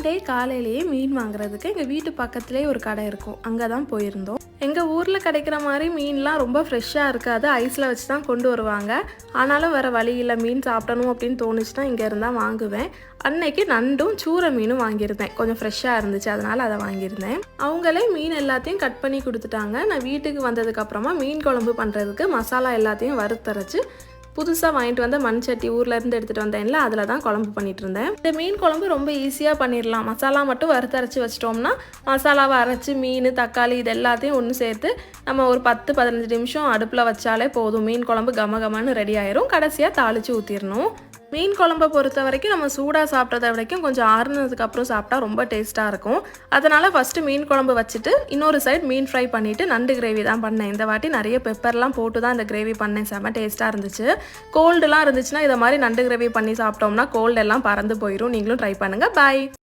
டே காலையிலேயே மீன் வாங்குறதுக்கு எங்கள் வீட்டு பக்கத்துலேயே ஒரு கடை இருக்கும், அங்கே தான் போயிருந்தோம். எங்கள் ஊரில் கிடைக்கிற மாதிரி மீன்லாம் ரொம்ப ஃப்ரெஷ்ஷாக இருக்காது, ஐஸில் வச்சு தான் கொண்டு வருவாங்க. ஆனாலும் வேறு வழி இல்லை, மீன் சாப்பிடணும் அப்படின்னு தோணுச்சுன்னா இங்கே இருந்தால் வாங்குவேன். அன்னைக்கு நண்டும் சூரை மீனும் வாங்கியிருந்தேன், கொஞ்சம் ஃப்ரெஷ்ஷாக இருந்துச்சு, அதனால் அதை வாங்கியிருந்தேன். அவங்களே மீன் எல்லாத்தையும் கட் பண்ணி கொடுத்துட்டாங்க. நான் வீட்டுக்கு வந்ததுக்கப்புறமா மீன் குழம்பு பண்ணுறதுக்கு மசாலா எல்லாத்தையும் வறுத்தரைச்சி புதுசாக வாங்கிட்டு வந்த மண் சட்டி ஊர்லேருந்து எடுத்துகிட்டு வந்தேன்ல, அதில் தான் குழம்பு பண்ணிட்டு இருந்தேன். இந்த மீன் குழம்பு ரொம்ப ஈஸியாக பண்ணிடலாம். மசாலா மட்டும் வறுத்தரைச்சி வச்சிட்டோம்னா மசாலாவை அரைச்சி மீன் தக்காளி இது எல்லாத்தையும் ஒன்று சேர்த்து நம்ம ஒரு 10-15 நிமிஷம் அடுப்பில் வச்சாலே போதும். மீன் குழம்பு கமகமன்னு ரெடி ஆயிரும். கடைசியாக தாளித்து ஊற்றிடணும். மீன் குழம்பை பொறுத்த வரைக்கும் நம்ம சூடாக சாப்பிட்றத வரைக்கும் கொஞ்சம் ஆறுனதுக்கப்புறம் சாப்பிட்டா ரொம்ப டேஸ்ட்டாக இருக்கும். அதனால் ஃபஸ்ட்டு மீன் குழம்பு வச்சுட்டு இன்னொரு சைட் மீன் ஃப்ரை பண்ணிவிட்டு நண்டு கிரேவி தான் பண்ணேன். இந்த வாட்டி நிறைய பெப்பர்லாம் போட்டு தான் இந்த கிரேவி பண்ணேன், செம்ம டேஸ்ட்டாக இருந்துச்சு. கோல்டுலாம் இருந்துச்சுன்னா இதை மாதிரி நண்டு கிரேவி பண்ணி சாப்பிட்டோம்னா கோல்டு எல்லாம் பறந்து போயிடும். நீங்களும் ட்ரை பண்ணுங்கள். பாய்.